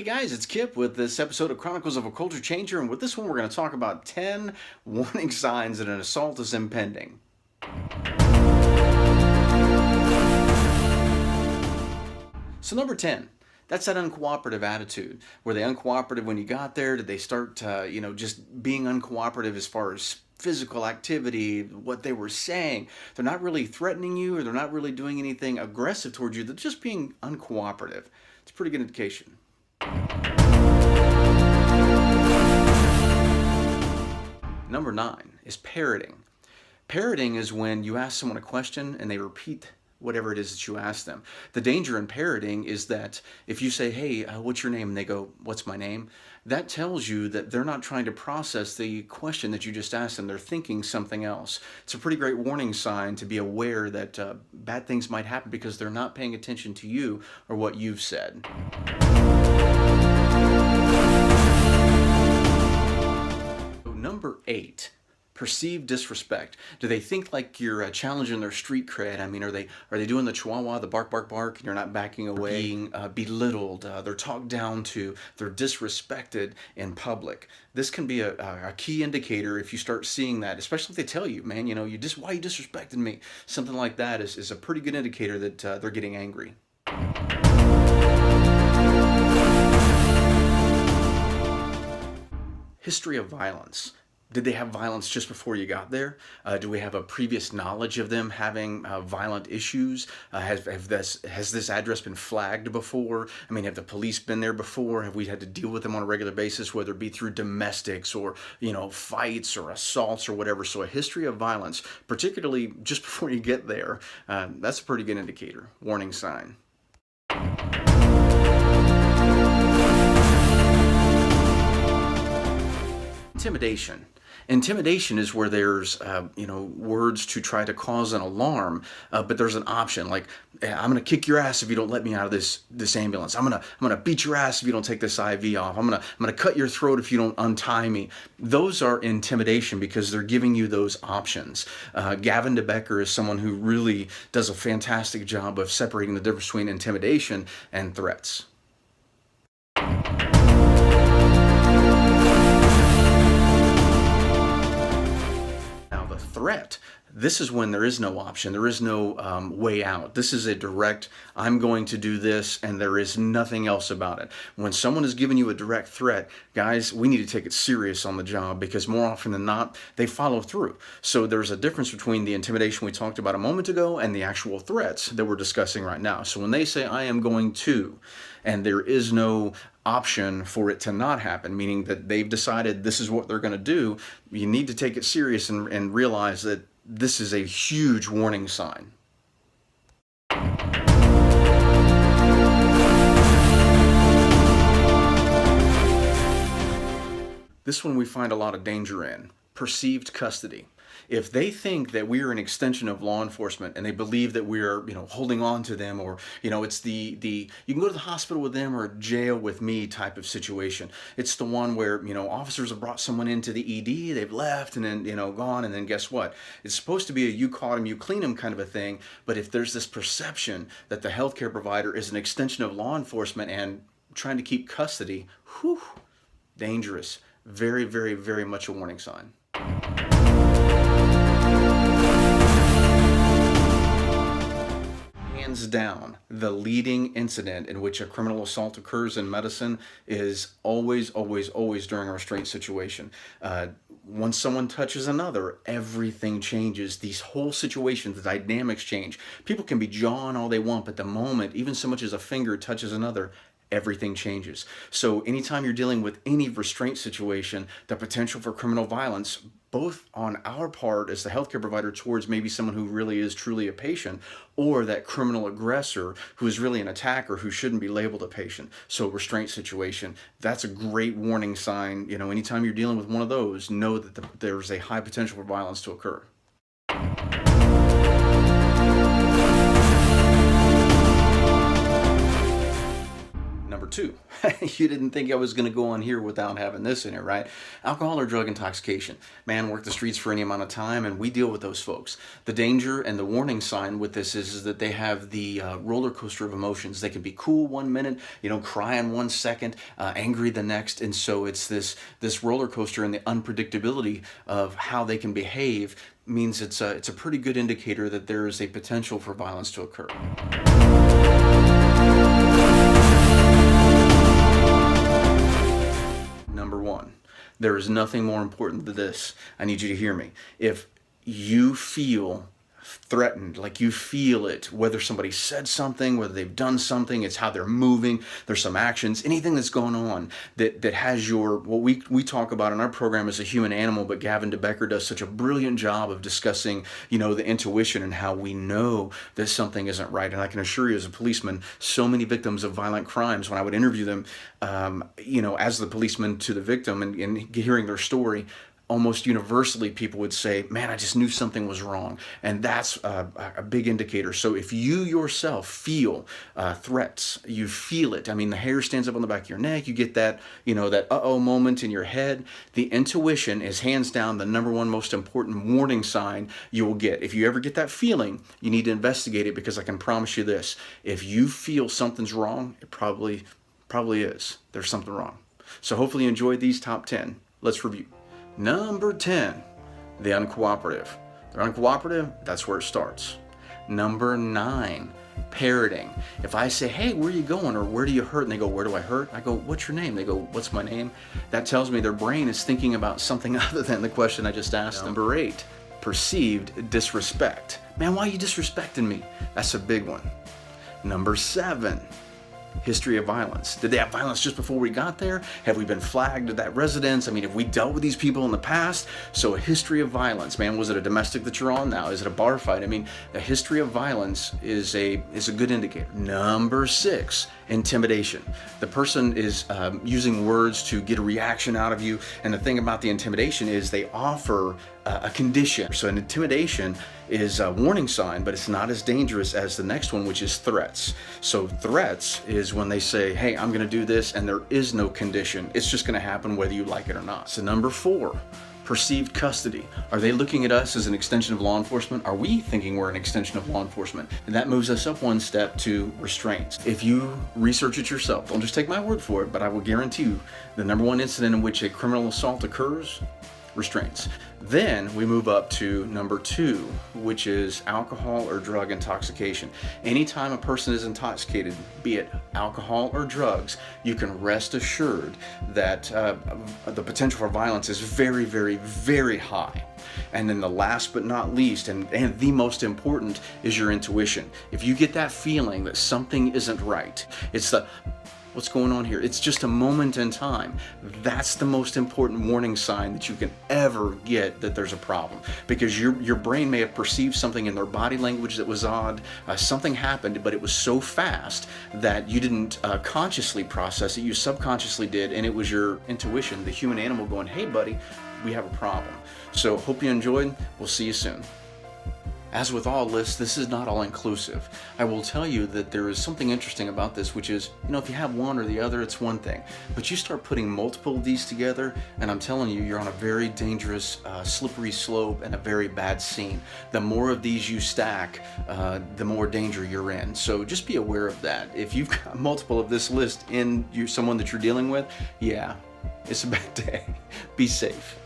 guys, it's Kip with this episode of Chronicles of a Culture Changer, and with this one we're going to talk about 10 warning signs that an assault is impending. So number 10, that's that uncooperative attitude. Were they uncooperative when you got there? Did they start just being uncooperative as far as physical activity, what they were saying? They're not really threatening you, or they're not really doing anything aggressive towards you. They're just being uncooperative. It's a pretty good indication. Number 9 is parroting. Parroting is when you ask someone a question and they repeat whatever it is that you ask them. The danger in parroting is that if you say, hey, what's your name? And they go, what's my name? That tells you that they're not trying to process the question that you just asked them. They're thinking something else. It's a pretty great warning sign to be aware that bad things might happen because they're not paying attention to you or what you've said. Number 8, perceived disrespect. Do they think like you're challenging their street cred? I mean, are they doing the chihuahua, the bark, bark, bark, and you're not backing away? Being belittled, they're talked down to, they're disrespected in public. This can be a key indicator if you start seeing that, especially if they tell you, man, why are you disrespecting me? Something like that is a pretty good indicator that they're getting angry. History of violence. Did they have violence just before you got there? Do we have a previous knowledge of them having violent issues? Has this address been flagged before? I mean, have the police been there before? Have we had to deal with them on a regular basis, whether it be through domestics or, fights or assaults or whatever? So a history of violence, particularly just before you get there, that's a pretty good indicator, warning sign. Intimidation. Intimidation is where there's, words to try to cause an alarm, but there's an option like, I'm going to kick your ass if you don't let me out of this ambulance. I'm going to beat your ass if you don't take this IV off. I'm going to cut your throat if you don't untie me. Those are intimidation because they're giving you those options. Gavin DeBecker is someone who really does a fantastic job of separating the difference between intimidation and threats. Threat. This is when there is no option. There is no way out. This is a direct, I'm going to do this, and there is nothing else about it. When someone is giving you a direct threat, guys, we need to take it serious on the job because more often than not, they follow through. So there's a difference between the intimidation we talked about a moment ago and the actual threats that we're discussing right now. So when they say, I am going to, and there is no option for it to not happen, meaning that they've decided this is what they're going to do, you need to take it serious and realize that this is a huge warning sign. This one we find a lot of danger in. Perceived custody. If they think that we are an extension of law enforcement and they believe that we're, holding on to them, or, it's the you can go to the hospital with them or jail with me type of situation. It's the one where, officers have brought someone into the ED, they've left and then, gone, and then guess what? It's supposed to be a you caught him, you clean him kind of a thing, but if there's this perception that the healthcare provider is an extension of law enforcement and trying to keep custody, dangerous. Very, very, very much a warning sign. Hands down, the leading incident in which a criminal assault occurs in medicine is always, always, always during a restraint situation. Once someone touches another, everything changes. These whole situations, the dynamics change. People can be jawing all they want, but the moment even so much as a finger touches another, everything changes. So anytime you're dealing with any restraint situation, the potential for criminal violence, both on our part as the healthcare provider towards maybe someone who really is truly a patient, or that criminal aggressor who is really an attacker who shouldn't be labeled a patient. So restraint situation, that's a great warning sign. Anytime you're dealing with one of those, know that there's a high potential for violence to occur. Number number 2. You didn't think I was going to go on here without having this in here, right? Alcohol or drug intoxication. Man, work the streets for any amount of time, and we deal with those folks. The danger and the warning sign with this is that they have the roller coaster of emotions. They can be cool 1 minute, crying 1 second, angry the next, and so it's this roller coaster, and the unpredictability of how they can behave means it's a pretty good indicator that there is a potential for violence to occur. Number 1, there is nothing more important than this. I need you to hear me. If you feel threatened, like you feel it, whether somebody said something, whether they've done something, it's how they're moving, there's some actions, anything that's going on that has your, what we talk about in our program as a human animal, but Gavin DeBecker does such a brilliant job of discussing, the intuition and how we know that something isn't right. And I can assure you as a policeman, so many victims of violent crimes, when I would interview them, as the policeman to the victim and hearing their story, almost universally people would say, man, I just knew something was wrong. And that's a big indicator. So if you yourself feel threats, you feel it. I mean, the hair stands up on the back of your neck. You get that, that uh-oh moment in your head. The intuition is hands down the number 1 most important warning sign you will get. If you ever get that feeling, you need to investigate it, because I can promise you this. If you feel something's wrong, it probably is. There's something wrong. So hopefully you enjoyed these top 10. Let's review. Number 10, the uncooperative. They're uncooperative, that's where it starts. Number 9, parroting. If I say, hey, where are you going? Or where do you hurt? And they go, where do I hurt? I go, what's your name? They go, what's my name? That tells me their brain is thinking about something other than the question I just asked them. Number 8, perceived disrespect. Man, why are you disrespecting me? That's a big one. Number 7, history of violence. Did they have violence just before we got there? Have we been flagged at that residence? I mean, have we dealt with these people in the past? So a history of violence, man, was it a domestic that you're on now? Is it a bar fight? I mean, a history of violence is a good indicator. Number 6, intimidation. The person is using words to get a reaction out of you. And the thing about the intimidation is they offer a condition. So an intimidation is a warning sign, but it's not as dangerous as the next one, which is threats. So threats is when they say, hey, I'm going to do this, and there is no condition. It's just going to happen whether you like it or not. So number 4, perceived custody. Are they looking at us as an extension of law enforcement? Are we thinking we're an extension of law enforcement? And that moves us up 1 step to restraints. If you research it yourself, don't just take my word for it, but I will guarantee you the number 1 incident in which a criminal assault occurs, restraints. Then we move up to number 2, which is alcohol or drug intoxication. Anytime a person is intoxicated, be it alcohol or drugs, you can rest assured that the potential for violence is very, very, very high. And then the last but not least, and the most important, is your intuition. If you get that feeling that something isn't right, it's what's going on here? It's just a moment in time. That's the most important warning sign that you can ever get that there's a problem, because your brain may have perceived something in their body language that was odd. Something happened, but it was so fast that you didn't consciously process it. You subconsciously did, and it was your intuition, the human animal, going, hey buddy, we have a problem. So hope you enjoyed. We'll see you soon. As with all lists, this is not all inclusive. I will tell you that there is something interesting about this, which is, if you have one or the other, it's one thing. But you start putting multiple of these together, and I'm telling you, you're on a very dangerous, slippery slope and a very bad scene. The more of these you stack, the more danger you're in. So just be aware of that. If you've got multiple of this list in someone that you're dealing with, yeah, it's a bad day. Be safe.